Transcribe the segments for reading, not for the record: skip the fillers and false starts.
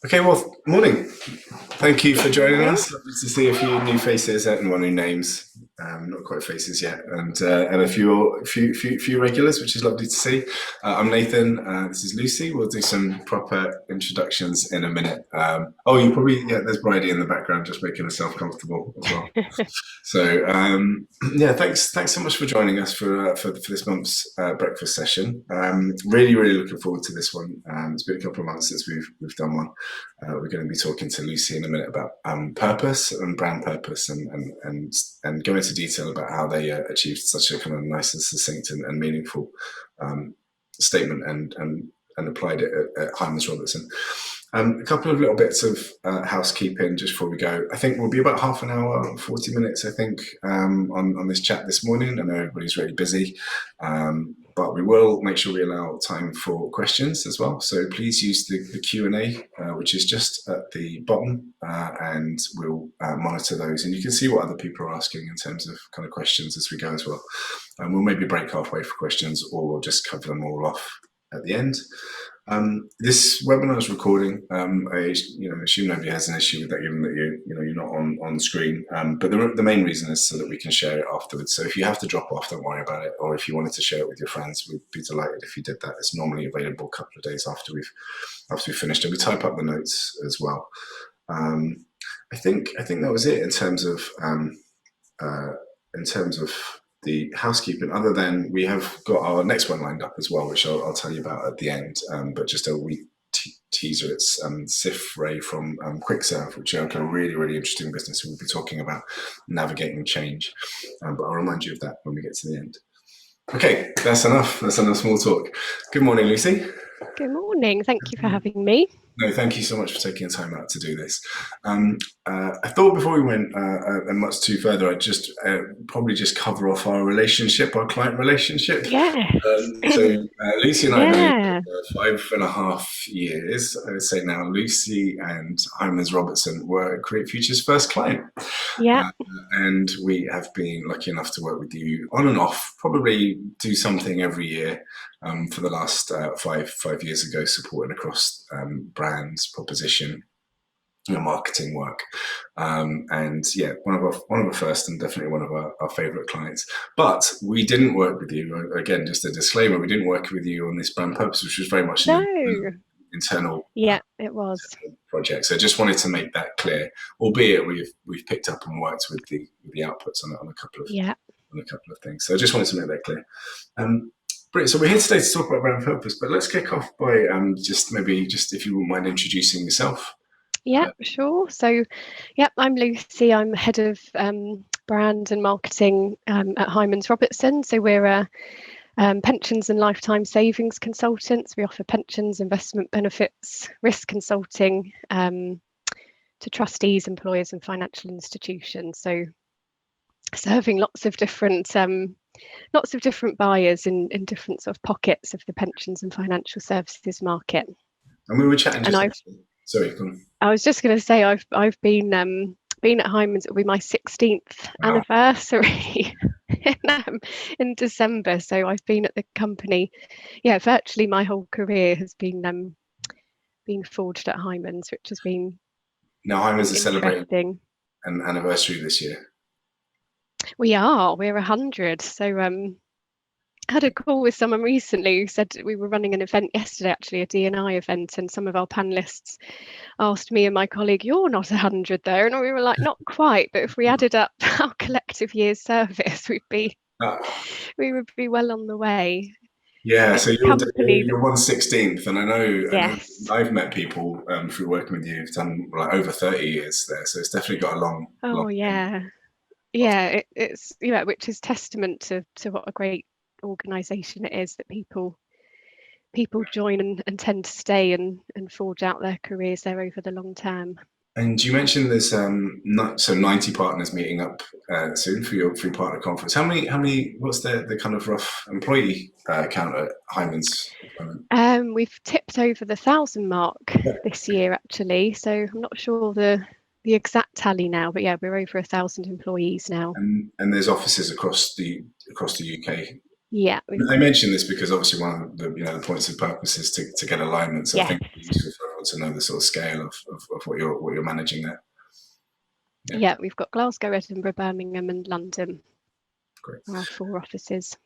Okay, well, morning. Thank you for joining Morning. us. Lovely to see a few new faces and new names. Not quite faces yet, and a few regulars, which is lovely to see. I'm Nathan. This is Lucy. We'll do some proper introductions in a minute. Oh, you probably There's Bridie in the background, just making herself comfortable as well. So yeah, thanks so much for joining us for this month's breakfast session. Really looking forward to this one. It's been a couple of months since we've done one. We're going to be talking to Lucy in a minute about purpose and brand purpose, and go into detail about how they achieved such a kind of nice and succinct and meaningful statement and applied it at Hymans Robertson. A couple of little bits of housekeeping just before we go. I think we'll be about half an hour, 40 minutes, I think, on this chat this morning. I know everybody's really busy, but we will make sure we allow time for questions as well. So please use the Q&A, which is just at the bottom, and we'll monitor those. And you can see what other people are asking in terms of kind of questions as we go as well. And we'll maybe break halfway for questions, or we'll just cover them all off at the end. This webinar is recording. I assume nobody has an issue with that, given that you're not on screen. But the main reason is so that we can share it afterwards. So if you have to drop off, don't worry about it. Or if you wanted to share it with your friends, we'd be delighted if you did that. It's normally available a couple of days after we've finished, and we type up the notes as well. I think that was it in terms of the housekeeping, other than we have got our next one lined up as well, which I'll tell you about at the end. But just a wee teaser, it's Sif Ray from QuickServe, which are a really interesting business. We'll be talking about navigating change, but I'll remind you of that when we get to the end. Okay, that's enough small talk. Good morning, Lucy. Good morning. Thank you for having me. No, thank you so much for taking the time out to do this. I thought before we went much too further, I'd just probably just cover off our client relationship. Yes. Lucy and I know each Yeah. other 5.5 years. I would say now Lucy and Hymans Robertson were CreateFuture's first client. Yeah. And we have been lucky enough to work with you on and off, probably do something every year for the last 5 years ago, supporting across brands, proposition, marketing work, and yeah, one of our first and definitely one of our favorite clients. But we didn't work with you, again, just a disclaimer, we didn't work with you on this brand purpose, which was very much No. an internal Yeah, it was. project. So just wanted to make that clear, albeit we've picked up and worked with the outputs on a couple of things. So I just wanted to make that clear. Brilliant. So we're here today to talk about brand purpose, but let's kick off by just if you wouldn't mind introducing yourself. Yeah, sure. So, I'm Lucy. I'm head of brand and marketing at Hymans Robertson. So we're a pensions and lifetime savings consultants. We offer pensions, investment benefits, risk consulting to trustees, employers, and financial institutions. So serving lots of different buyers in different sort of pockets of the pensions and financial services market. And we were chatting just. Sorry, go on. I was just going to say I've been at Hymans. It'll be my 16th anniversary in December. So I've been at the company, virtually my whole career has been forged at Hymans, which has been now Hymans is celebrating an anniversary this year. We're 100. So I had a call with someone recently who said we were running an event yesterday, actually a D&I event, and some of our panelists asked me and my colleague, "You're not 100 there," and we were like, "Not quite, but if we added up our collective year's service, we would be well on the way." Yeah, so you're 1/16th, and I know I've met people through working with you who've done like over 30 years there, so it's definitely got a long. It's which is testament to what a great organisation it is, that people join and tend to stay and forge out their careers there over the long term. And you mentioned there's 90 partners meeting up soon for your partner conference. How many? What's the kind of rough employee count at Hymans? We've tipped over the 1,000 mark this year, actually. So I'm not sure the exact tally now, but yeah, we're over 1,000 employees now. And there's offices across the UK. Yeah, I mentioned this because obviously one of the points of purpose is to get alignment. So I think it's useful for everyone to know the sort of scale of what you're managing there. Yeah, we've got Glasgow, Edinburgh, Birmingham, and London. Great. Our 4 offices.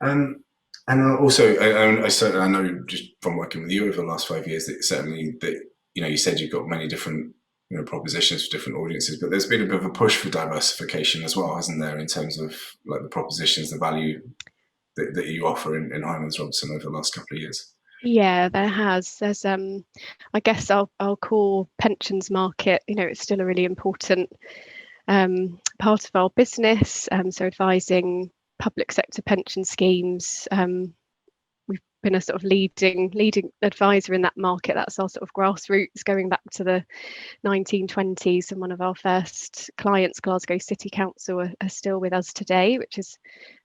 And also, I know just from working with you over the last 5 years that certainly that you said you've got many different propositions for different audiences, but there's been a bit of a push for diversification as well, hasn't there, in terms of like the propositions, the value that you offer in Hymans Robertson over the last couple of years. Yeah, there has. There's I guess our core pensions market, it's still a really important part of our business. So advising public sector pension schemes. We've been a sort of leading advisor in that market. That's our sort of grassroots going back to the 1920s, and one of our first clients, Glasgow City Council, are still with us today, which is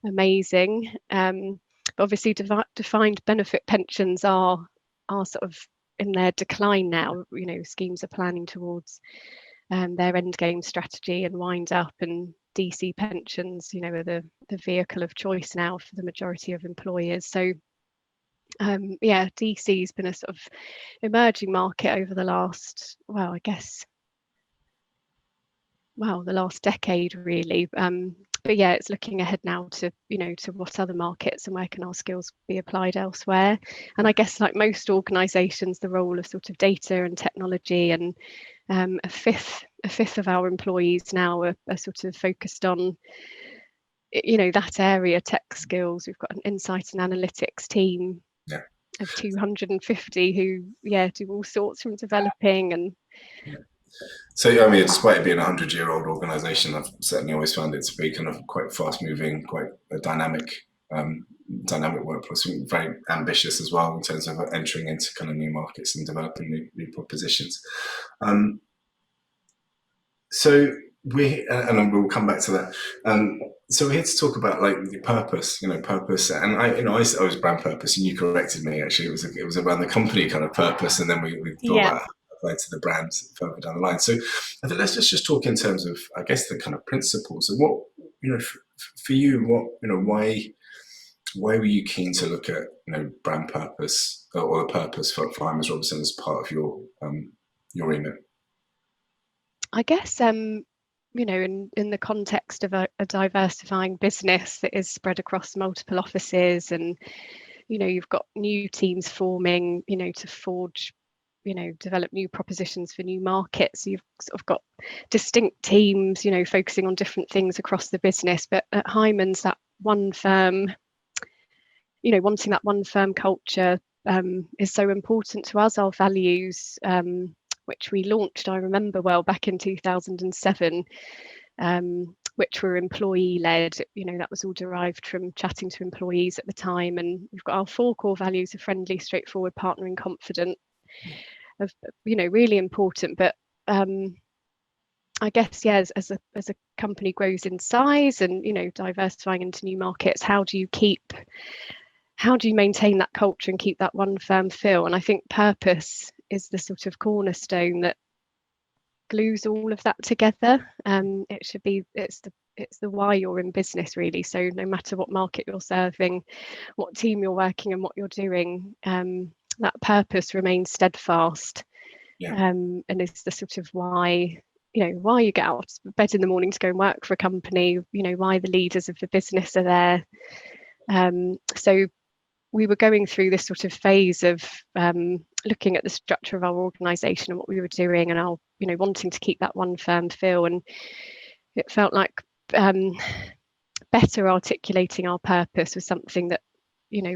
amazing. But obviously defined benefit pensions are sort of in their decline now. Schemes are planning towards their end game strategy and wind up, and DC pensions are the vehicle of choice now for the majority of employers. So DC's been a sort of emerging market over the last, the last decade really. But yeah, it's looking ahead now to to what other markets and where can our skills be applied elsewhere. And I guess, like most organisations, the role of sort of data and technology, and a fifth of our employees now are sort of focused on that area, tech skills. We've got an insight and analytics team of 250 who do all sorts from developing and So despite it being a 100-year-old organisation, I've certainly always found it to be kind of quite fast-moving, quite a dynamic workforce, very ambitious as well in terms of entering into kind of new markets and developing new propositions. So and we'll come back to that. So we're here to talk about like purpose, purpose. And I was brand purpose, and you corrected me. Actually, it was around the company kind of purpose, and then we thought about apply to the brand further down the line. So I think let's just talk in terms of, I guess, the kind of principles and what for you, why were you keen to look at brand purpose or the purpose for Hymans Robertson as part of your remit? I guess in the context of a diversifying business that is spread across multiple offices, and you've got new teams forming to forge develop new propositions for new markets. So you've sort of got distinct teams focusing on different things across the business, but at Hymans, that one firm, wanting that one firm culture is so important to us. Our values, which we launched, I remember well, back in 2007, which were employee-led. That was all derived from chatting to employees at the time. And we've got our 4 core values of friendly, straightforward, partnering, confident, of really important. But I guess as a company grows in size and diversifying into new markets, how do you maintain that culture and keep that one firm feel? And I think purpose is the sort of cornerstone that glues all of that together. It's the why you're in business, really. So no matter what market you're serving, what team you're working and what you're doing, that purpose remains steadfast. And it's the sort of why you get out of bed in the morning to go and work for a company, why the leaders of the business are there. So we were going through this sort of phase of looking at the structure of our organisation and what we were doing, and our wanting to keep that one firm feel. And it felt like better articulating our purpose was something that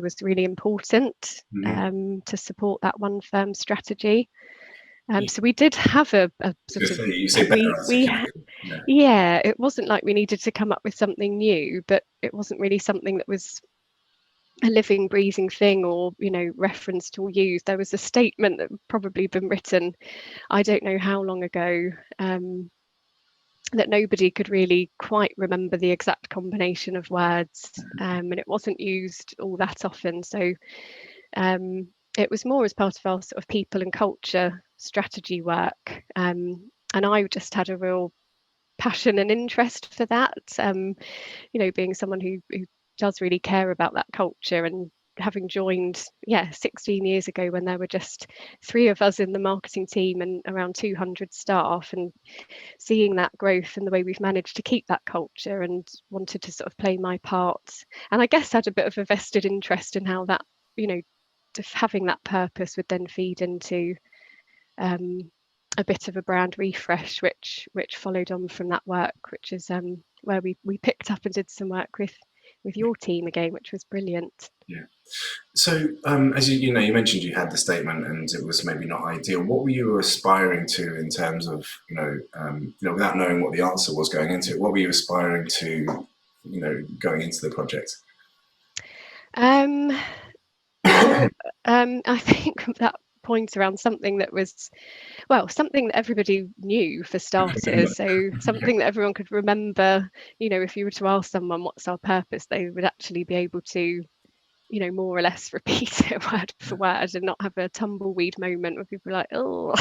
was really important to support that one firm strategy. So we did have a sort of it wasn't like we needed to come up with something new, but it wasn't really something that was a living, breathing thing or referenced or used. There was a statement that had probably been written, I don't know how long ago, that nobody could really quite remember the exact combination of words, and it wasn't used all that often. So it was more as part of our sort of people and culture strategy work, and I just had a real passion and interest for that, being someone who does really care about that culture and having joined 16 years ago, when there were just 3 of us in the marketing team and around 200 staff, and seeing that growth and the way we've managed to keep that culture, and wanted to sort of play my part, and I guess had a bit of a vested interest in how that, having that purpose would then feed into a bit of a brand refresh, which followed on from that work, which is where we picked up and did some work with your team again, which was brilliant. Yeah. So, as you mentioned you had the statement, and it was maybe not ideal. What were you aspiring to in terms of, without knowing what the answer was going into it? What were you aspiring to, going into the project? I think that points around something that was, something that everybody knew for starters. So something that everyone could remember. If you were to ask someone what's our purpose, they would actually be able to, more or less repeat it word for word, and not have a tumbleweed moment where people are like, oh,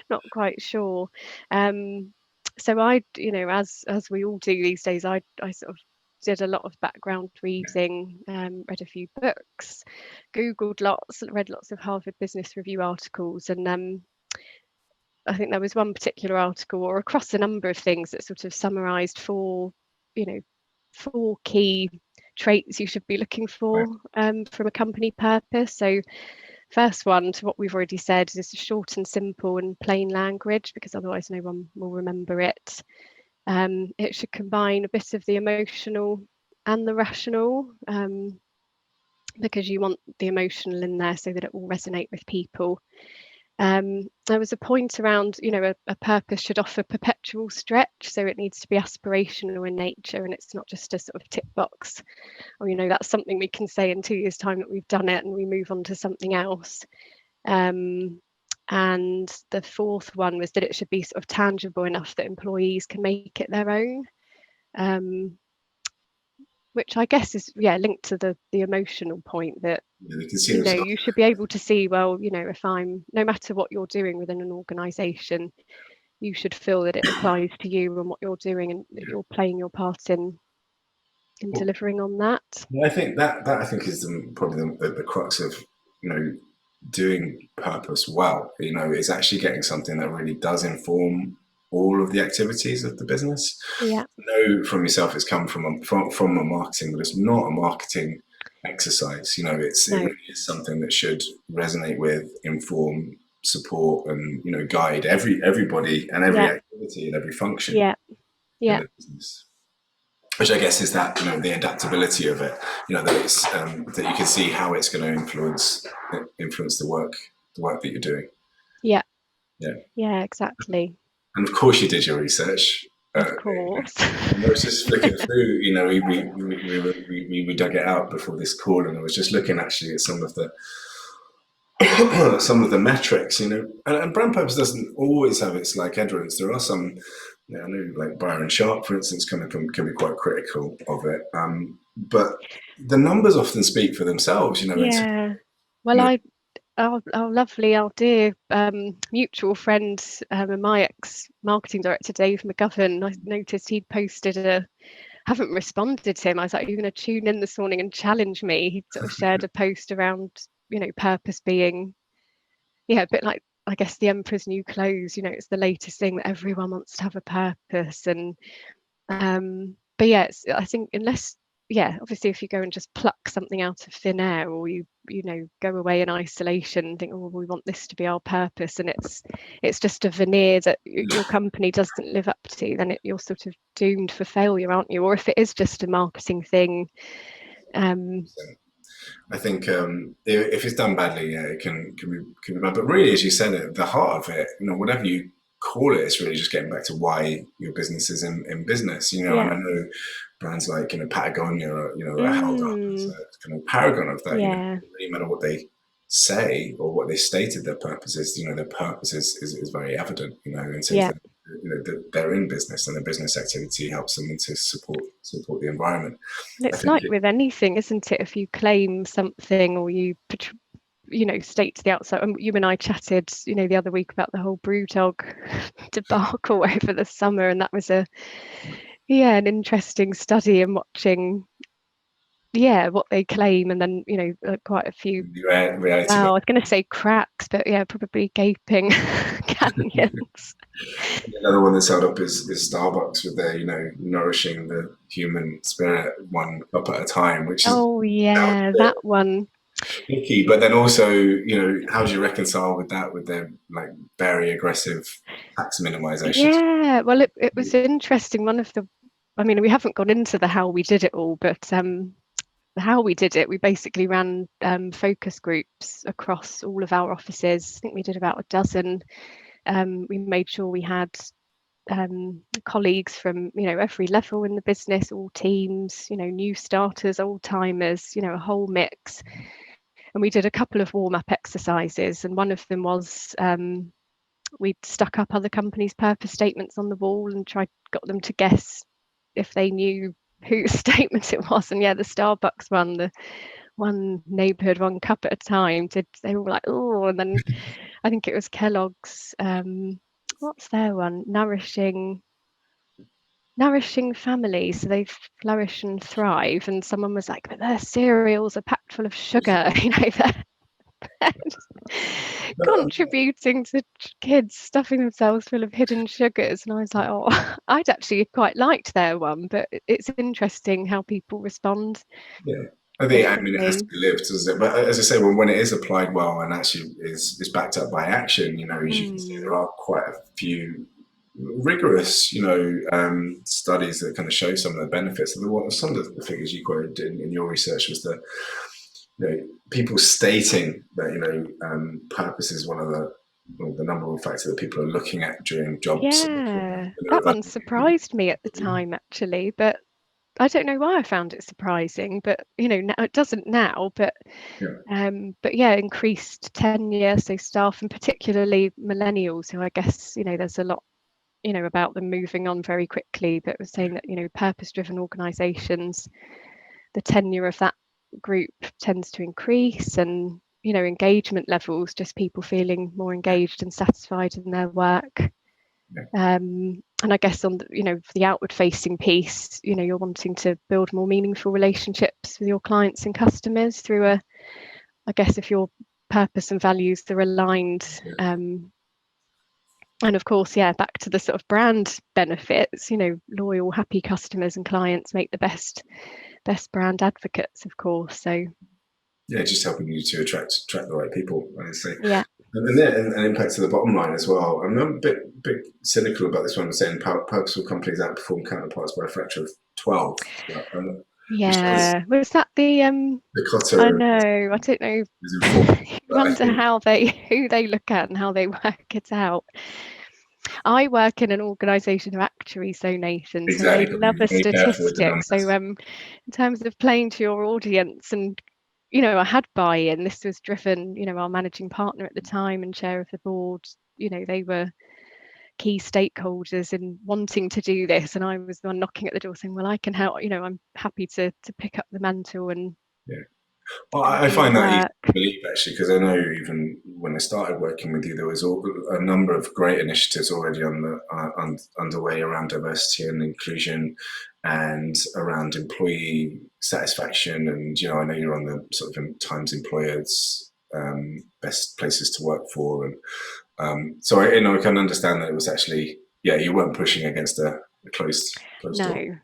not quite sure. So I, as we all do these days, I sort of did a lot of background reading, read a few books, Googled lots, read lots of Harvard Business Review articles, and I think there was one particular article, or across a number of things, that sort of summarised 4 key traits you should be looking for from a company purpose. So first one, to what we've already said, is short and simple and plain language, because otherwise no one will remember it. It should combine a bit of the emotional and the rational, because you want the emotional in there so that it will resonate with people. There was a point around, a purpose should offer perpetual stretch, so it needs to be aspirational in nature, and it's not just a sort of tick box, or that's something we can say in 2 years' time that we've done it and we move on to something else. And the fourth one was that it should be sort of tangible enough that employees can make it their own, which I guess is linked to the emotional point, that They can see you should be able to see, well, if I'm, no matter what you're doing within an organization, you should feel that it applies to you and what you're doing, and that you're playing your part in delivering on that. I think that is probably the crux of doing purpose well. Is actually getting something that really does inform all of the activities of the business. Yeah. Know from yourself it's come from a marketing, but it's not a marketing exercise. It really is something that should resonate with, inform, support, and guide everybody and every activity and every function in the business. Which I guess is that the adaptability of it. That it's that you can see how it's going to influence the work that you're doing. Yeah, exactly. And of course you did your research. Of course. I was just flicking through, we dug it out before this call, and I was just looking actually at some of the metrics, and brand purpose doesn't always have its adherents. There are some, I know, like Byron Sharp, for instance, can be quite critical of it. But the numbers often speak for themselves, Yeah. Well, our dear mutual friend and my ex-marketing director, Dave McGovern, I noticed he'd posted haven't responded to him. I was like, are you going to tune in this morning and challenge me? He sort of shared a post around, purpose being, a bit like, I guess, the emperor's new clothes. It's the latest thing that everyone wants to have a purpose. And but I think unless, obviously, if you go and just pluck something out of thin air, or you go away in isolation and think, oh, we want this to be our purpose, and it's just a veneer that your company doesn't live up to, then you're sort of doomed for failure, aren't you? Or if it is just a marketing thing. I think if it's done badly, it can be bad. But really, as you said, at the heart of it, whatever you call it, it's really just getting back to why your business is in business. And I know brands like Patagonia, are held up as a kind of paragon of that. It doesn't really matter what they say or what they stated their purpose is. Their purpose is very evident. And so they're in business, and the business activity helps them to support the environment. It's like with anything, isn't it? If you claim something, or you state to the outside, and you and I chatted the other week about the whole Brewdog debacle over the summer, and that was an interesting study in watching yeah, what they claim, and then quite a few. Reality. Well, I was going to say cracks, but yeah, probably gaping canyons. Another one that's held up is Starbucks with their, nourishing the human spirit one cup at a time, which is Oh yeah, that one. picky. But then also, how do you reconcile with that with their like very aggressive tax minimization? Yeah, well, it was interesting. I mean, we haven't gone into the how we did it all, but how we did it, we basically ran focus groups across all of our offices. I think we did about a dozen. We made sure we had colleagues from every level in the business, all teams, new starters, old timers, a whole mix. And we did a couple of warm-up exercises, and one of them was we stuck up other companies' purpose statements on the wall and got them to guess if they knew whose statement it was. And yeah, the Starbucks one, the one neighborhood, one cup at a time, they were like, oh, and then I think it was Kellogg's, what's their one? Nourishing families, so they flourish and thrive. And someone was like, but their cereals are packed full of sugar, they're contributing to kids stuffing themselves full of hidden sugars. And I was like, oh, I'd actually quite liked their one, but it's interesting how people respond Yeah. I mean, it has to differently. be lived, doesn't it? But as I say, when it is applied well and actually is backed up by action, as you can see, there are quite a few rigorous, studies that kind of show some of the benefits. Some of the figures you quoted in your research was that, people stating that, purpose is one of the number one factor that people are looking at during job selection. Yeah, that one surprised me at the time, actually, but I don't know why I found it surprising, but now, it doesn't now, but yeah, increased tenure, so staff, and particularly millennials, who I guess there's a lot about them moving on very quickly, but was saying that purpose-driven organisations, the tenure of that group tends to increase, and engagement levels, just people feeling more engaged and satisfied in their work. And I guess on for the outward facing piece, you're wanting to build more meaningful relationships with your clients and customers through I guess if your purpose and values are aligned, and of course, yeah, back to the sort of brand benefits, loyal, happy customers and clients make the best brand advocates, of course. So yeah, just helping you to attract the right people, I say. yeah. And then an impact to the bottom line as well. I'm a bit cynical about this one, saying purposeful companies outperform counterparts by a factor of 12. Which shows Yeah. Was that the the I Cotter know, I don't know. is informed. You But I wonder think who they look at and how they work it out. I work in an organisation of actuaries, so Nathan, so I exactly, got to love be a very careful with the statistic. So numbers. in terms of playing to your audience, and I had buy-in. This was driven, our managing partner at the time and chair of the board, they were key stakeholders in wanting to do this, and I was the one knocking at the door saying, well, I can help, I'm happy to pick up the mantle and Yeah. Well, I do the find that easy work. to believe actually, because I know even when I started working with you, there was a number of great initiatives already underway around diversity and inclusion, and around employee satisfaction. And I know you're on the sort of Times Employers best places to work for, and so I can understand that it was actually, yeah, you weren't pushing against a closed door. No,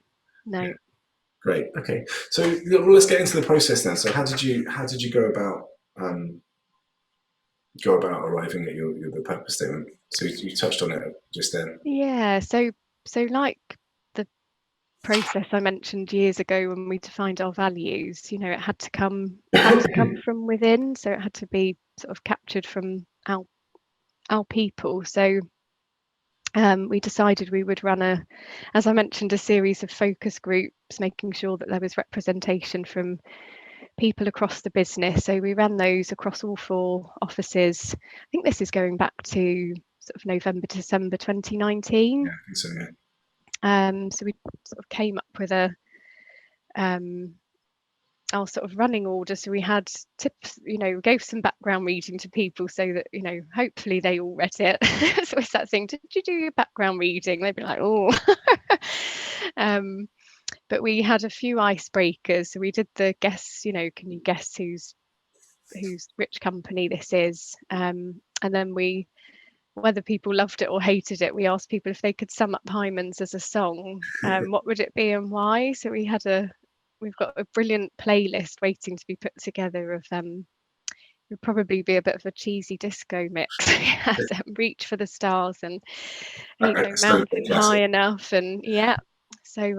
no. Yeah. Great. Okay. So well, let's get into the process then. So how did you go about arriving at the purpose statement? So you touched on it just then. Yeah, so like the process I mentioned years ago when we defined our values, it had to come from within, so it had to be sort of captured from our people. So we decided we would run as I mentioned, a series of focus groups, making sure that there was representation from people across the business. So we ran those across all 4 offices. I think this is going back to sort of November, December 2019. Yeah, I think so. Yeah. So we sort of came up with our sort of running order. So we had tips, gave some background reading to people so that, hopefully they all read it. So we started saying, did you do your background reading? They'd be like, oh. but we had a few icebreakers. So we did the guess, can you guess whose which company this is? And then whether people loved it or hated it, we asked people if they could sum up Hymans as a song, what would it be and why? So we've got a brilliant playlist waiting to be put together of it would probably be a bit of a cheesy disco mix. Yes, Reach for the Stars and Ain't No So Mountain classic. High Enough, and yeah. So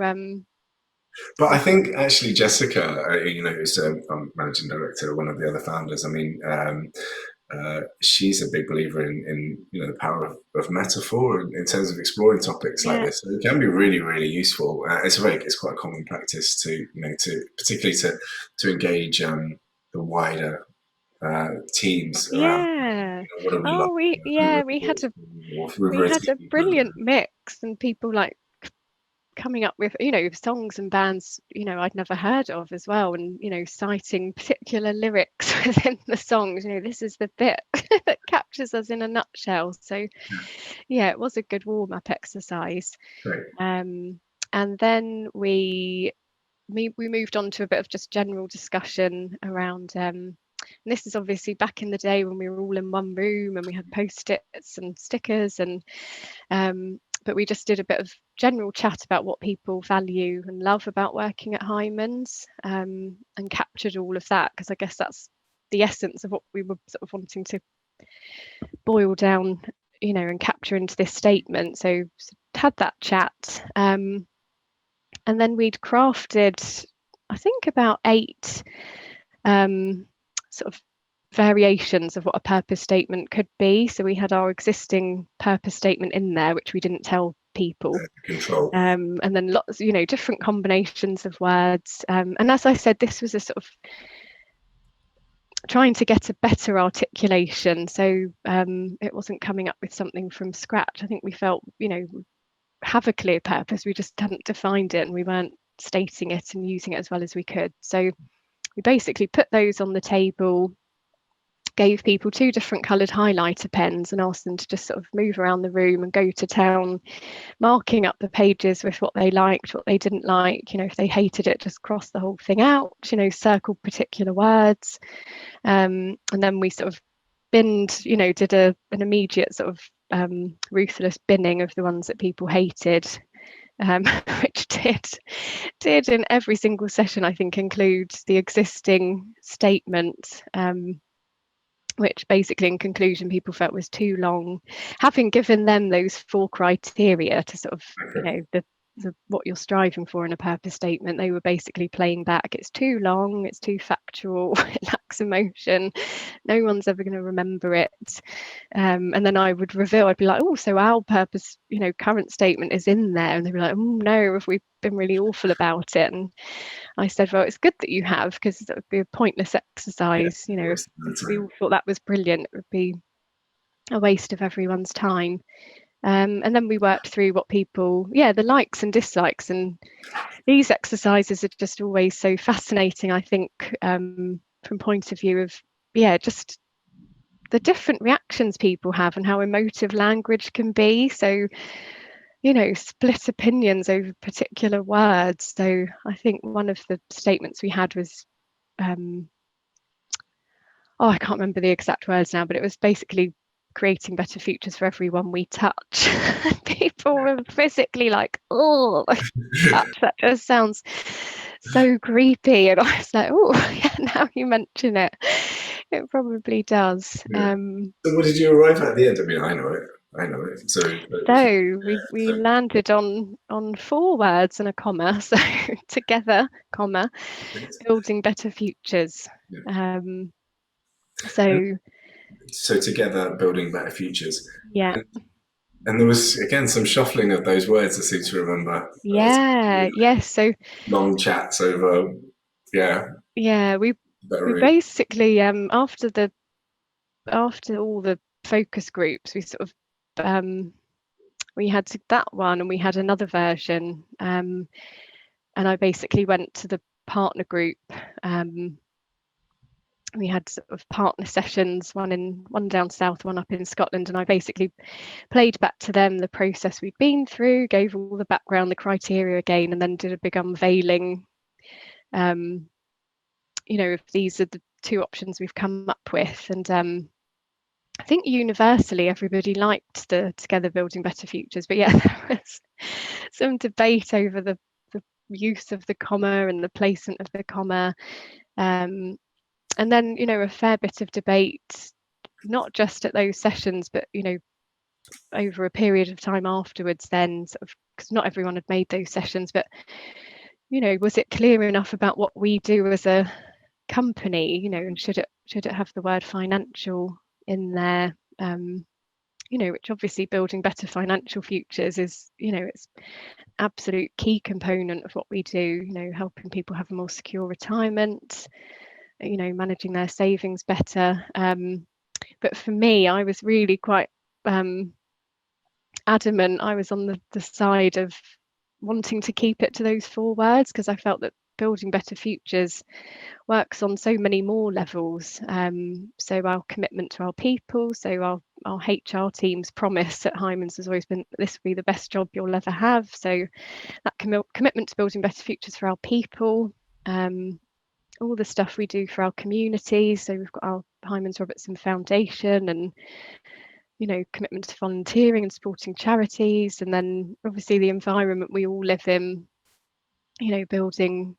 But I think actually Jessica, who's a managing director, one of the other founders. I mean, she's a big believer in the power of metaphor in terms of exploring topics like yeah, this. So it can be really really useful. It's quite a common practice to particularly to engage the wider teams around yeah. what do we like, Oh, we had a with a TV brilliant mix, and people like coming up with songs and bands I'd never heard of as well, and citing particular lyrics within the songs. This is the bit that captures us in a nutshell. So yeah, it was a good warm-up exercise. Great. And then we moved on to a bit of just general discussion around and this is obviously back in the day when we were all in one room and we had post-its and stickers, and but we just did a bit of general chat about what people value and love about working at Hymans, and captured all of that, because I guess that's the essence of what we were sort of wanting to boil down, and capture into this statement. So had that chat, and then we'd crafted, I think, about 8 sort of variations of what a purpose statement could be. So we had our existing purpose statement in there, which we didn't tell people, Control. and then lots, different combinations of words. And as I said, this was a sort of trying to get a better articulation. So it wasn't coming up with something from scratch. I think we felt, have a clear purpose. We just hadn't defined it, and we weren't stating it and using it as well as we could. So we basically put those on the table, gave people 2 different coloured highlighter pens and asked them to just sort of move around the room and go to town, marking up the pages with what they liked, what they didn't like. If they hated it, just cross the whole thing out, circle particular words. And then we sort of binned, did an immediate sort of ruthless binning of the ones that people hated, which did in every single session, I think, include the existing statement, which basically in conclusion people felt was too long. Having given them those 4 criteria to sort of, the what you're striving for in a purpose statement, they were basically playing back, it's too long, it's too factual, it lacks emotion, no one's ever going to remember it. And then I would reveal, I'd be like, oh, so our purpose, current statement is in there, and they'd be like, oh no, have we been really awful about it? And I said, well, it's good that you have, because it would be a pointless exercise. If we all thought that was brilliant, it would be a waste of everyone's time. And then we worked through what people, the likes and dislikes. And these exercises are just always so fascinating, I think, from point of view of, just the different reactions people have and how emotive language can be. So, split opinions over particular words. So I think one of the statements we had was, I can't remember the exact words now, but it was basically creating better futures for everyone we touch. People were physically like, oh, that just sounds so creepy. And I was like, oh, yeah, now you mention it, it probably does. Yeah. So what did you arrive at the end? I mean, I know it. So we landed on 4 words and a comma. So together, comma, building better futures. Yeah. So together, building better futures. yeah. And there was again some shuffling of those words. I seem to remember. Yes. So long chats over. we basically after all the focus groups, we sort of we had that one, and we had another version, and I basically went to the partner group, we had sort of partner sessions, one down south, one up in Scotland, and I basically played back to them the process we'd been through, gave all the background, the criteria again, and then did a big unveiling. If these are the two options we've come up with, and I think universally everybody liked the Together Building Better Futures, but yeah, there was some debate over the use of the comma and the placement of the comma. And then, a fair bit of debate, not just at those sessions, but, over a period of time afterwards, then sort of, because not everyone had made those sessions, but, was it clear enough about what we do as a company, and should it have the word financial in there? Which obviously building better financial futures is, it's absolute key component of what we do, helping people have a more secure retirement, managing their savings better. But for me, I was really quite adamant. I was on the side of wanting to keep it to those 4 words, because I felt that building better futures works on so many more levels. So our commitment to our people, so our HR team's promise at Hymans has always been, this will be the best job you'll ever have. So that commitment to building better futures for our people, all the stuff we do for our community. So we've got our Hymans Robertson Foundation, and commitment to volunteering and supporting charities, and then obviously the environment we all live in, building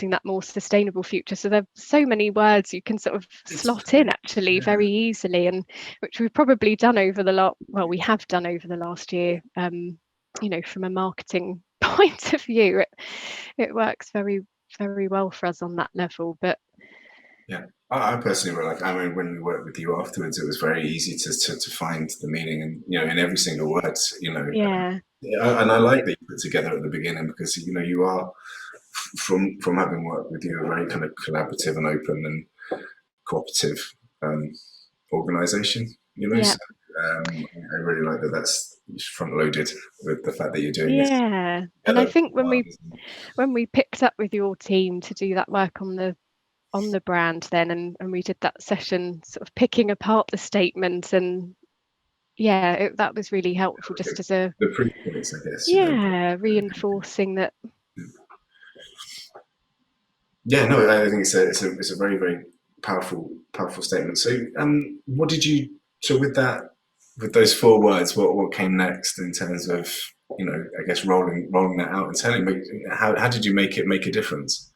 that more sustainable future. So there are so many words you can sort of slot in actually very easily, and which we've probably done over the we have done over the last year. From a marketing point of view, it works very, very well for us on that level. But yeah, I personally really like. When we worked with you afterwards, it was very easy to find the meaning, and in every single word. yeah, And I like that you put together at the beginning, because you are, from having worked with you, a very kind of collaborative and open and cooperative organisation. yeah, So I really like that. That's front loaded with the fact that you're doing this yeah. And I together. think when we picked up with your team to do that work on the brand then, and we did that session sort of picking apart the statement, and yeah, that was really helpful, just as a The proof points, I guess. reinforcing that. Yeah, no, I think it's a very, very powerful statement. So, what did you so with those 4 words? What came next in terms of I guess rolling that out and telling me how did you make it make a difference?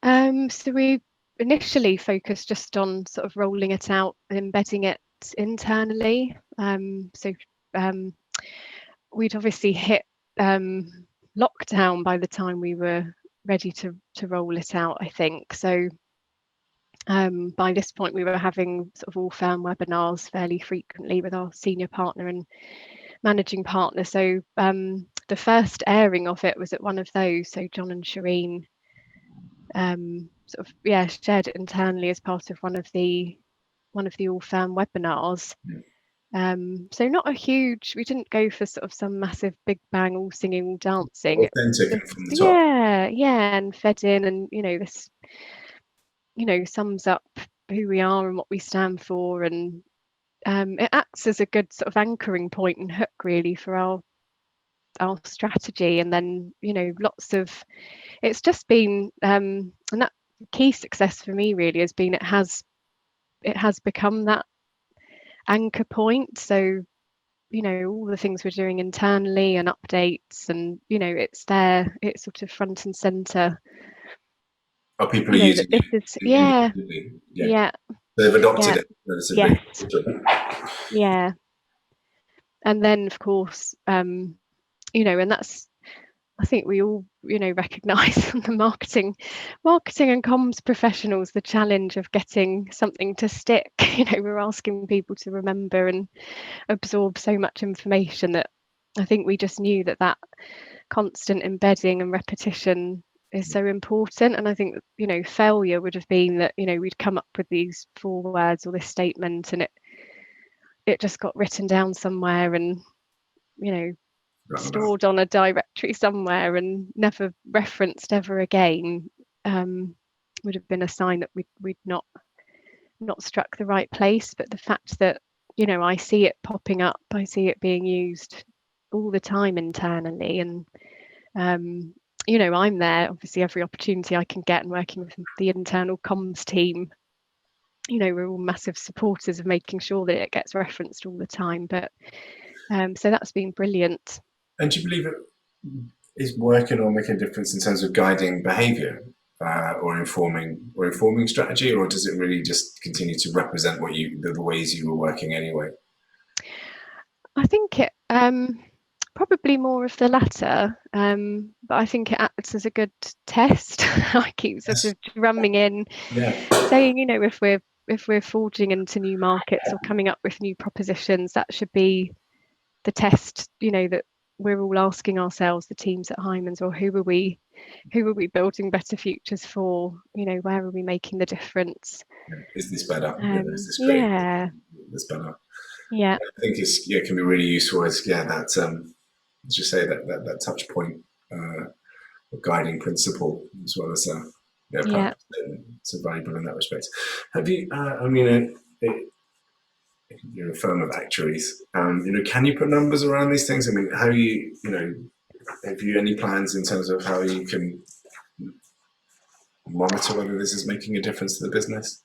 So we initially focused just on sort of rolling it out and embedding it internally. So we'd obviously hit lockdown by the time we were ready to roll it out, I think. So by this point, we were having sort of all firm webinars fairly frequently with our senior partner and managing partner. So the first airing of it was at one of those. So John and Shireen sort of shared it internally as part of one of the all firm webinars. So not a huge, we didn't go for sort of some massive big bang, all singing, all dancing. Authentic and from the top. Yeah, and fed in, and this sums up who we are and what we stand for, and it acts as a good sort of anchoring point and hook really for our strategy. And then lots of, it's just been and that key success for me really has been it has become that anchor point. So all the things we're doing internally and updates, and it's there, it's sort of front and center. Oh, people are using That this it is yeah, independently. Yeah, yeah, they've adopted yeah, it relatively. yes, yeah. And then of course and that's, I think we all recognize the marketing and comms professionals, the challenge of getting something to stick. We're asking people to remember and absorb so much information that I think we just knew that constant embedding and repetition is so important. And I think failure would have been that we'd come up with these 4 words or this statement, and it just got written down somewhere and stored on a directory somewhere and never referenced ever again. Would have been a sign that we'd not not struck the right place, but the fact that, you know, I see it popping up, I see it being used all the time internally, and you know, I'm there obviously every opportunity I can get, and working with the internal comms team, you know, we're all massive supporters of making sure that it gets referenced all the time. But so that's been brilliant. And do you believe it is working or making a difference in terms of guiding behaviour, or informing strategy, or does it really just continue to represent what the ways you were working anyway? I think it probably more of the latter, but I think it acts as a good test. I keep sort Yes. of drumming in, Yeah. saying, you know, if we're forging into new markets or coming up with new propositions, that should be the test, you know, that we're all asking ourselves, the teams at Hymans, or who are we building better futures for? You know, where are we making the difference? Is this better? Is this great? Yeah, This better? yeah, I think it can be really useful as that as you say, that touch point, guiding principle, as well as yeah. purpose. It's valuable in that respect. Have you? I mean, you're a firm of actuaries. Can you put numbers around these things? I mean, how have you any plans in terms of how you can monitor whether this is making a difference to the business?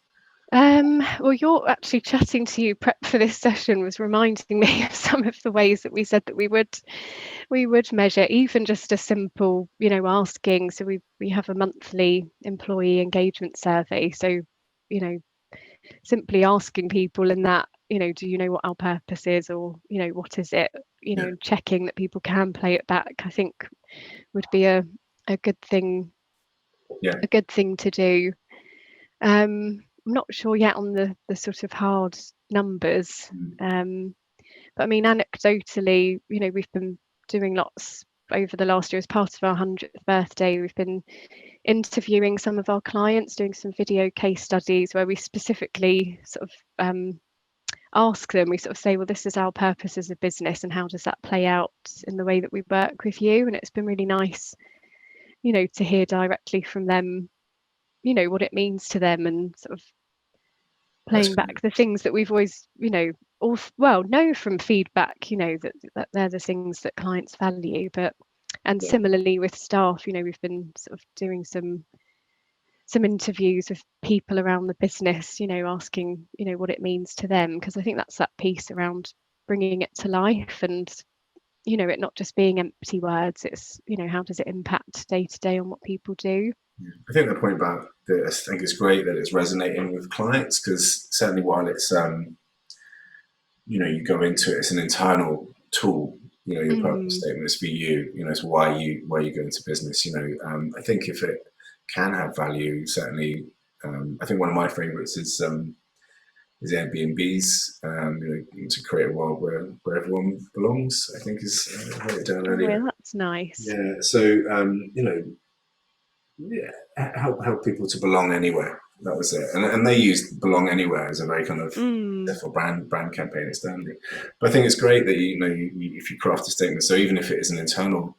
Well, you're actually chatting to you prep for this session was reminding me of some of the ways that we said that we would measure, even just a simple, you know, asking. So we have a monthly employee engagement survey. So, you know, simply asking people in that, you know, do you know what our purpose is, or, you know, what is it, you Yeah, know, checking that people can play it back, I think would be a good thing, yeah, to do. I'm not sure yet on the sort of hard numbers. But I mean, anecdotally, you know, we've been doing lots over the last year as part of our 100th birthday. We've been interviewing some of our clients, doing some video case studies where we specifically sort of ask them, we sort of say, well, this is our purpose as a business, and how does that play out in the way that we work with you? And it's been really nice, you know, to hear directly from them, you know, what it means to them, and sort of that's playing back the things that we've always, you know, or well, know from feedback, you know, that they're the things that clients value. But and yeah, similarly with staff, you know, we've been sort of doing some interviews with people around the business, you know, asking, you know, what it means to them, because I think that's that piece around bringing it to life, and, you know, it not just being empty words. It's, you know, how does it impact day to day on what people do? I think the point about this, I think it's great that it's resonating with clients, because certainly while it's you go into it, it's an internal tool. Your purpose Mm, statement is for you. It's why you go into business. I think if it can have value, certainly. I think one of my favourites is Airbnb's. To create a world where everyone belongs. I think is I wrote it down oh, earlier. well, that's nice. Yeah. So yeah, help people to belong anywhere. That was it, and they used "belong anywhere" as a very kind of Mm, successful brand campaign externally. But I think it's great that if you craft a statement, so even if it is an internal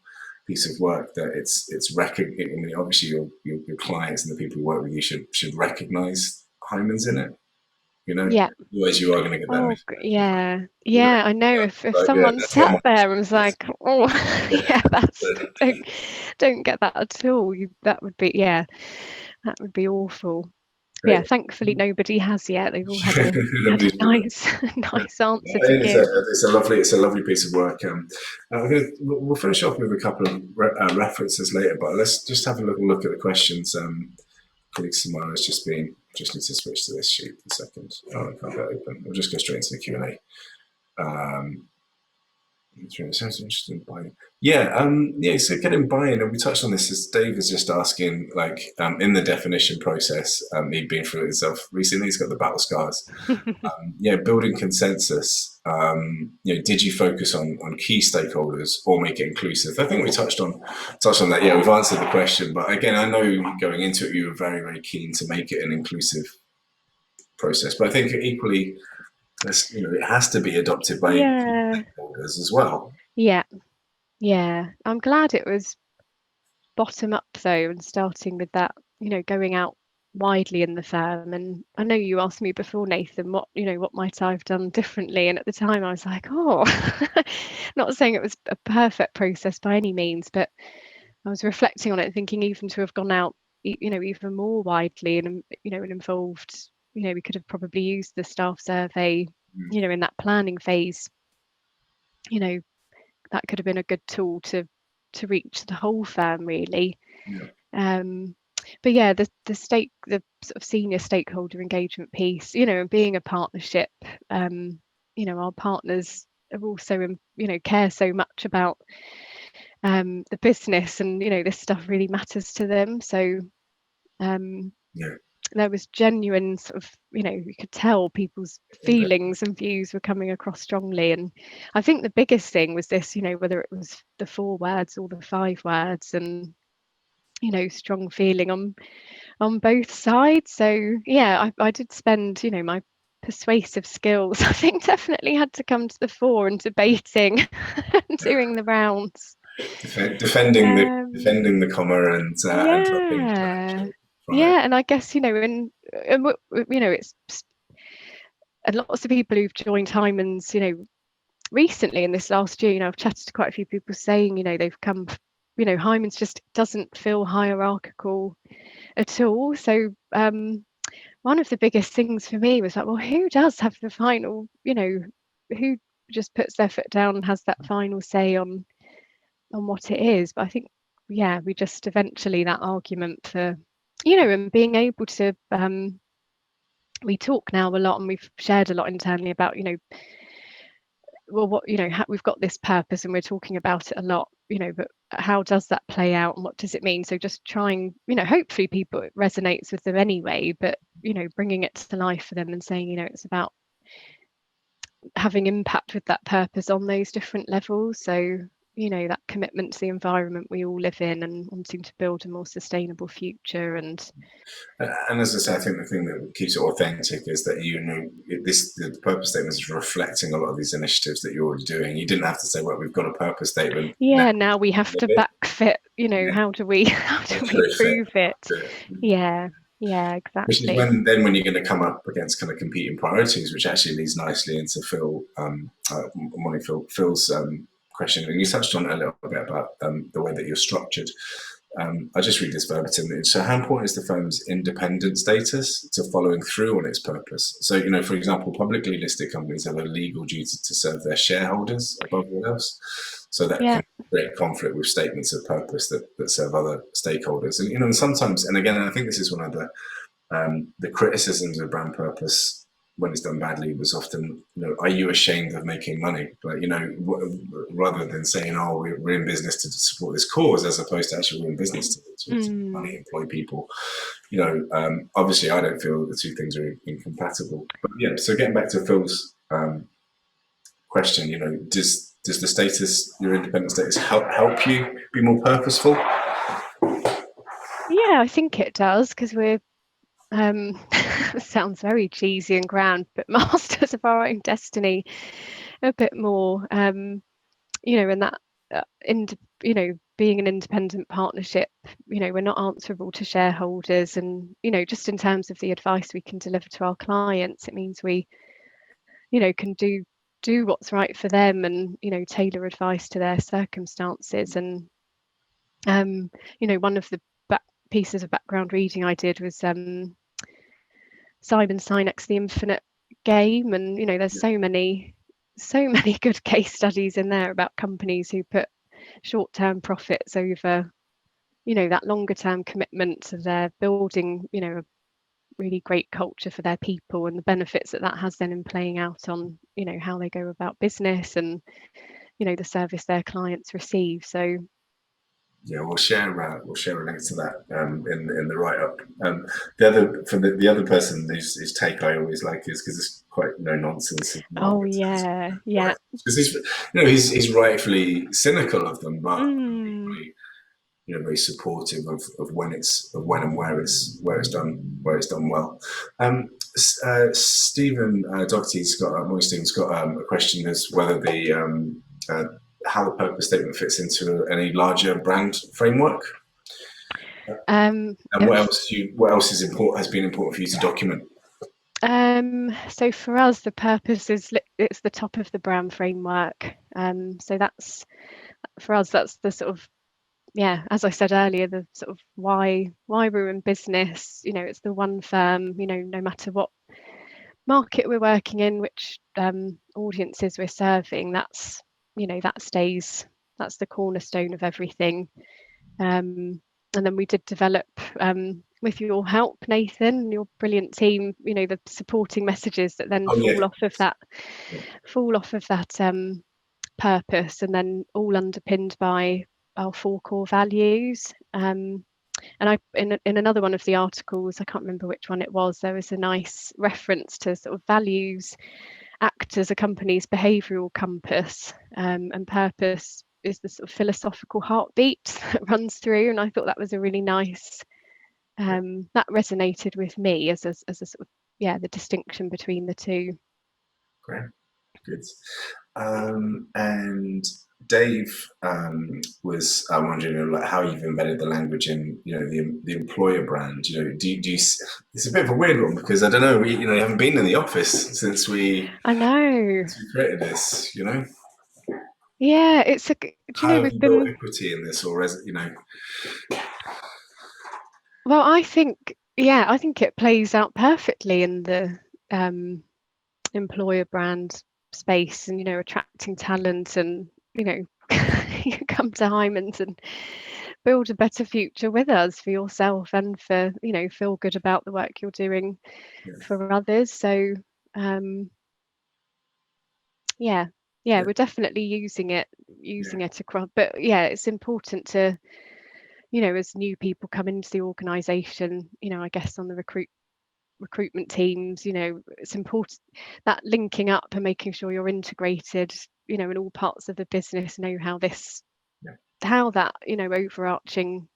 piece of work, that it's recognized. I mean, obviously your clients and the people who work with you should recognize Hymans in it. yeah. Otherwise you are going to get that Oh, misconnection. yeah. You know, Yeah, I know, if like yeah, someone that's not sat my there and was like, oh, yeah, that's business. don't get that at all. That would be, yeah, that would be awful. Yeah, Great. thankfully nobody has yet. They've all had a Nobody's doing nice nice answer to It's give. it's a lovely piece of work. We'll finish off with a couple of references later, but let's just have a little look at the questions. Colleague Samara's just need to switch to this sheet for a second. Oh, I can't get it open. We'll just go straight into the Q&A. Sounds interesting. Buy-in. Yeah. So getting buy-in, and we touched on this as Dave is just asking, like, in the definition process, he'd been through it himself recently. He's got the battle scars. Building consensus. Did you focus on key stakeholders or make it inclusive? I think we touched on that. Yeah, we've answered the question, but again, I know going into it, you were very, very keen to make it an inclusive process. But I think equally, it has to be adopted by key Yeah, stakeholders as well. yeah, yeah. I'm glad it was bottom up though, and starting with that, you know, going out widely in the firm. And I know you asked me before, Nathan, what might I have done differently? And at the time I was like, oh, not saying it was a perfect process by any means, but I was reflecting on it, thinking even to have gone out, even more widely and, and involved, we could have probably used the staff survey, in that planning phase. That could have been a good tool to reach the whole firm, really. Yeah. But yeah, the sort of senior stakeholder engagement piece, and being a partnership, our partners are also, care so much about the business, and this stuff really matters to them. So there was genuine sort of, you could tell people's feelings and views were coming across strongly. And I think the biggest thing was this, whether it was the 4 words or the 5 words, and strong feeling on both sides. So yeah, I did spend, my persuasive skills, I think, definitely had to come to the fore, and debating and doing the rounds. Defending the comma and dropping from it. And I guess, it's, and lots of people who've joined Hymans, recently in this last year, I've chatted to quite a few people saying, they've come, Hymans just doesn't feel hierarchical at all. So one of the biggest things for me was like, well, who does have the final, who just puts their foot down and has that final say on what it is? But I think, yeah, we just eventually, that argument for, and being able to, we talk now a lot, and we've shared a lot internally about, well, what, we've got this purpose and we're talking about it a lot, but how does that play out and what does it mean? So just trying, hopefully people, it resonates with them anyway, but bringing it to life for them and saying, it's about having impact with that purpose on those different levels. So that commitment to the environment we all live in, and wanting to build a more sustainable future. And as I say, I think the thing that keeps it authentic is that the purpose statement is reflecting a lot of these initiatives that you're already doing. You didn't have to say, well, we've got a purpose statement. Now we have to backfit, how do we prove it? Yeah, exactly. Which is when you're going to come up against kind of competing priorities, which actually leads nicely into Phil's question, and you touched on it a little bit about the way that you're structured. I'll just read this verbatim. So how important is the firm's independent status to following through on its purpose? So, for example, publicly listed companies have a legal duty to serve their shareholders above all else. So that can create conflict with statements of purpose that serve other stakeholders. And, and sometimes, and again, I think this is one of the criticisms of brand purpose when it's done badly was often, are you ashamed of making money? But, rather than saying, oh, we're in business to support this cause, as opposed to actually we're in business to make money, employ people. Obviously I don't feel the two things are incompatible. But yeah, so getting back to Phil's question, does the status, your independent status, help you be more purposeful? Yeah, I think it does, because we're sounds very cheesy and grand, but masters of our own destiny a bit more, and that being an independent partnership, we're not answerable to shareholders, and just in terms of the advice we can deliver to our clients, it means we can do what's right for them, and tailor advice to their circumstances. And one of the pieces of background reading I did was Simon Sinek's The Infinite Game, and there's so many good case studies in there about companies who put short-term profits over that longer-term commitment to their building a really great culture for their people, and the benefits that has then in playing out on how they go about business, and the service their clients receive. So yeah, we'll share a link to that in the write up. The other person whose take I always like is, because it's quite no nonsense. Oh yeah, because he's rightfully cynical of them, but equally, very supportive of when and where it's done well. Stephen Doherty's got a question as whether how the purpose statement fits into any larger brand framework. And It what was, else? What else is important? Has been important for you to document? so for us, the purpose is it's the top of the brand framework. So that's for us. That's the sort of, yeah, as I said earlier, the sort of why we're in business. It's the one firm. No matter what market we're working in, which audiences we're serving, that stays. That's the cornerstone of everything. And then we did develop, with your help, Nathan, and your brilliant team, the supporting messages that then Oh yeah, fall off of that purpose, and then all underpinned by our four core values. And I, in another one of the articles, I can't remember which one it was, there was a nice reference to sort of values act as a company's behavioural compass, and purpose is the sort of philosophical heartbeat that runs through. And I thought that was a really nice, that resonated with me as a sort of, yeah, the distinction between the two. great, good. And Dave was wondering like how you've embedded the language in the employer brand. It's a bit of a weird one because I don't know. You haven't been in the office since I know. we created this. Yeah, do you know, How have we've you built been, equity in this, or as well, I think, yeah, I think it plays out perfectly in the employer brand space, and attracting talent, and you come to Hymans and build a better future with us for yourself, and for feel good about the work you're doing Yeah, for others. So um yeah, yeah, yeah, we're definitely yeah, using it across. But yeah, it's important to, as new people come into the organization, I guess on the recruitment teams, it's important that linking up and making sure you're integrated, in all parts of the business, know yeah, how that, overarching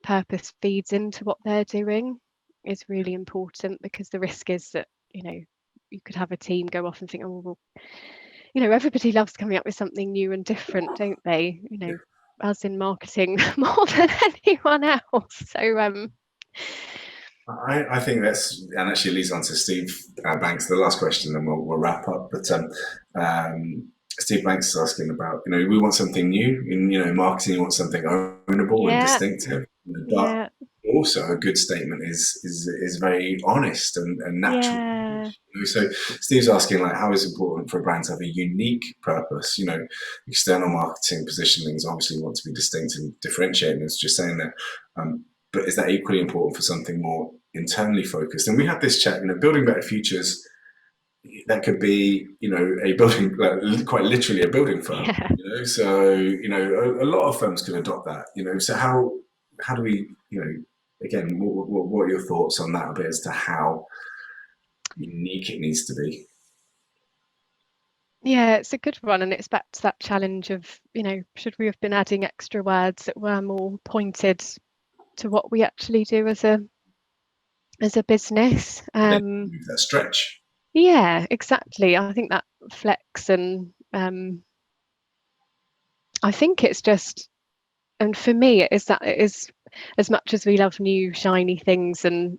purpose feeds into what they're doing is really important, because the risk is that, you could have a team go off and think, oh, well, everybody loves coming up with something new and different, don't they? yeah. Us in marketing more than anyone else. So I think that's, and actually leads on to Steve Banks, the last question, and we'll wrap up. But Steve Banks is asking about, we want something new in marketing. You want something ownable and yeah, distinctive, but yeah, also a good statement is very honest and natural. yeah, So Steve's asking like, how is it important for a brand to have a unique purpose? External marketing positionings obviously want to be distinct and differentiating. It's just saying that, but is that equally important for something more internally focused? And we had this chat, building better futures. That could be, a building, like, quite literally a building firm. yeah. So a lot of firms could adopt that. So how do we, again, what are your thoughts on that a bit as to how unique it needs to be? Yeah, it's a good one, and it's back to that challenge of, should we have been adding extra words that were more pointed to what we actually do as a business? Move that stretch. Yeah, exactly. I think that flex, and I think it's just, and for me, it is that it is, as much as we love new shiny things, and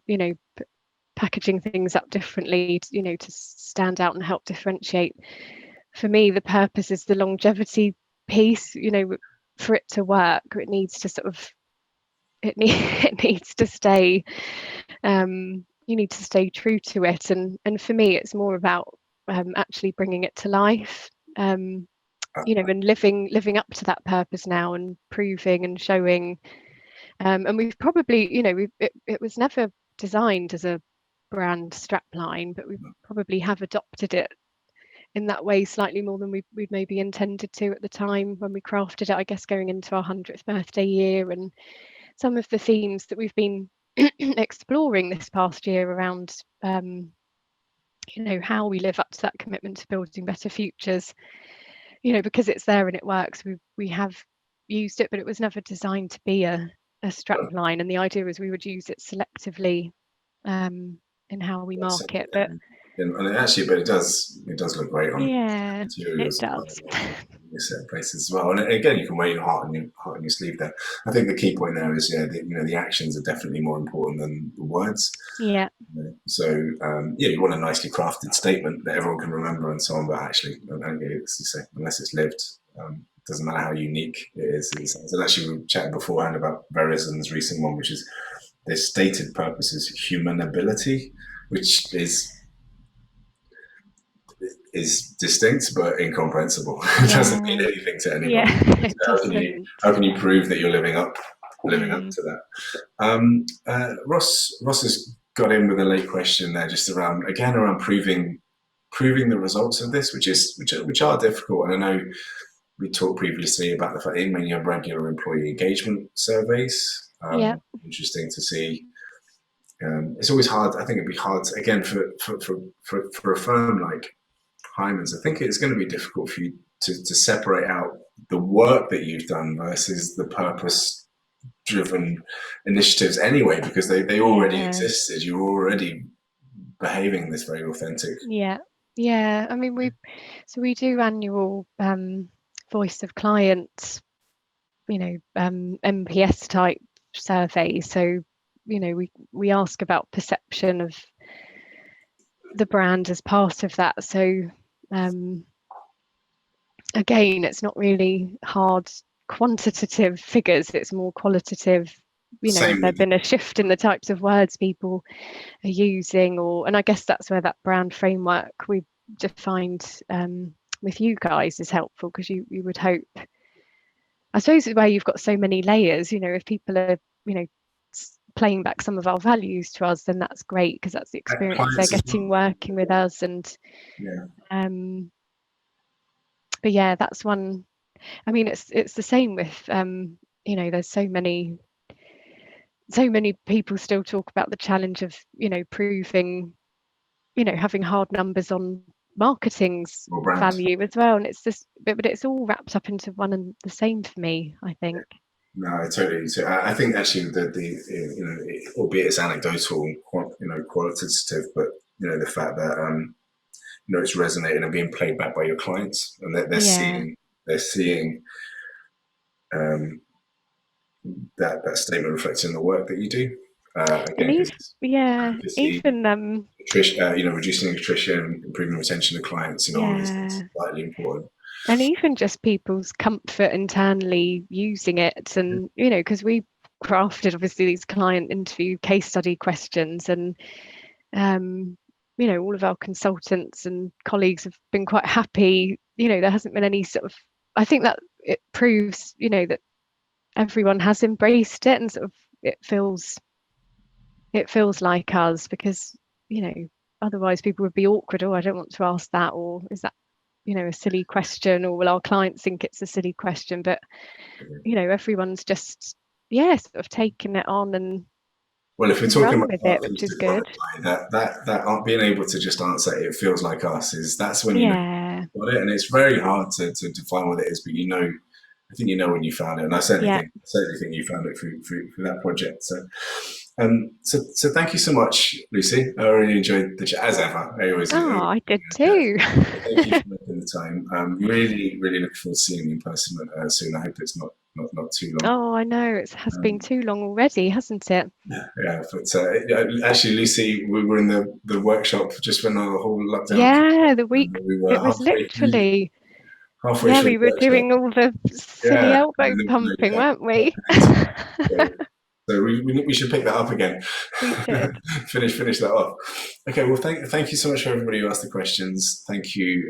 packaging things up differently, to stand out and help differentiate. For me, the purpose is the longevity piece. For it to work, it needs to sort of, it needs to stay. You need to stay true to it, and for me, it's more about actually bringing it to life. And living up to that purpose now, and proving and showing. And we've probably, it was never designed as a brand strapline, but we probably have adopted it in that way slightly more than we'd maybe intended to at the time when we crafted it, I guess, going into our 100th birthday year. And some of the themes that we've been exploring this past year around, how we live up to that commitment to building better futures, because it's there and it works. We have used it, but it was never designed to be a strap line. And the idea was we would use it selectively, in how we That's market. But something. and but it does look great on Yeah, it materials as well, does. in certain places as well. And again, you can wear your heart on your sleeve there. I think the key point there is, the actions are definitely more important than the words. Yeah, So you want a nicely crafted statement that everyone can remember and so on. But actually, unless it's lived, it doesn't matter how unique it is. And actually, we were chatting beforehand about Verizon's recent one, which is their stated purpose is humanability, which is distinct but incomprehensible. It doesn't mean yeah, anything to yeah. anybody. It So doesn't. how can you prove that you're living up Mm, to that? Ross has got in with a late question there, just around proving the results of this, which are difficult. And I know we talked previously about the fact that when you have regular employee engagement surveys, yeah, interesting to see. It's always hard. I think it'd be hard again for a firm like Hymans. I think it's going to be difficult for you to separate out the work that you've done versus the purpose driven initiatives anyway, because they already yeah, existed. You're already behaving this very authentic. yeah, yeah. I mean, we do annual voice of clients, MPS type surveys. So, we ask about perception of the brand as part of that. So, um, again, it's not really hard quantitative figures, it's more qualitative. Has Same there with been a shift in the types of words people are using? And I guess that's where that brand framework we defined with you guys is helpful, because you would hope, I suppose, where you've got so many layers, if people are, playing back some of our values to us, then that's great, because that's the experience they're clients as getting well. working with us. And Yeah, um, but yeah, that's one. I mean, it's the same with there's so many people still talk about the challenge of proving, having hard numbers on marketing's or brand. value as well. And it's just, but it's all wrapped up into one and the same for me, I think. No, I totally. So I think actually albeit it's anecdotal, qualitative, but the fact that it's resonating and being played back by your clients, and that Yeah. they're seeing um, that statement reflected in the work that you do. And Again, even, because yeah, advocacy, even reducing attrition, improving retention of clients, all these things yeah. are vitally important. And even just people's comfort internally using it. And, because we crafted obviously these client interview case study questions, and all of our consultants and colleagues have been quite happy. There hasn't been any sort of, I think that it proves, that everyone has embraced it, and sort of it feels like us, because, otherwise people would be awkward. Oh, I don't want to ask that, or is that, a silly question, or will our clients think it's a silly question? But, everyone's just, yeah, sort of taken it on and Well, if we're talking run about with it, which things is to good. qualify, that aren't being able to just answer it feels like us, that's when Yeah, you've got it, and it's very hard to define what it is, but I think when you found it, and I yeah. certainly think you found it through that project. So, so thank you so much, Lucy. I really enjoyed the chat as ever. I always Oh, enjoy I did chat. too. Thank you for making the time. Really, really looking forward to seeing you in person soon. I hope it's not too long. Oh, I know, it has been Um, too long already, hasn't it? yeah, but actually, Lucy, we were in the workshop just when the whole lockdown kicked Yeah, off, the and week, we were it was literally, halfway yeah, through we the were workshop. doing all the silly Yeah, elbow and then pumping, weren't we? so we should pick that up again. We should. finish that off. Okay, well, thank you so much for everybody who asked the questions. Thank you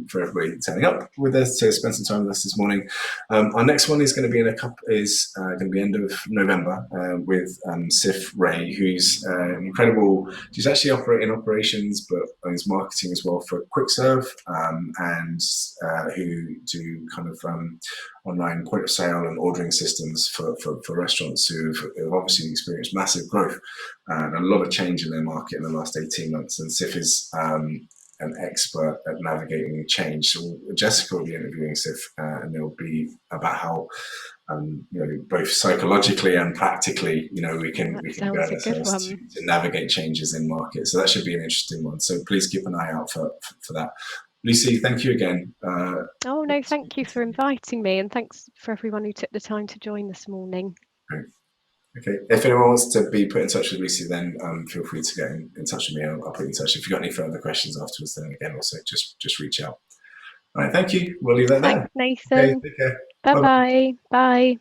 for everybody turning up with us to spend some time with us this morning. Our next one is going to be going to be end of November with Sif Ray, who's incredible. She's actually operating operations, but owns marketing as well for QuickServe, and who do kind of online point of sale and ordering systems for restaurants who've obviously experienced massive growth and a lot of change in their market in the last 18 months. And Sif is an expert at navigating change. So Jessica will be interviewing Sif, and it'll be about how both psychologically and practically, we can Sounds guide a good ourselves one. to navigate changes in markets. So that should be an interesting one. So please keep an eye out for that. Lucy, thank you again. Oh no, thank you for inviting me, and thanks for everyone who took the time to join this morning. Great. Okay, if anyone wants to be put in touch with Lucy, then feel free to get in touch with me. I'll put you in touch. If you've got any further questions afterwards, then again, also just reach out. All right, thank you. We'll leave that there. Thanks, Nathan. Okay, take care. Bye-bye. Bye.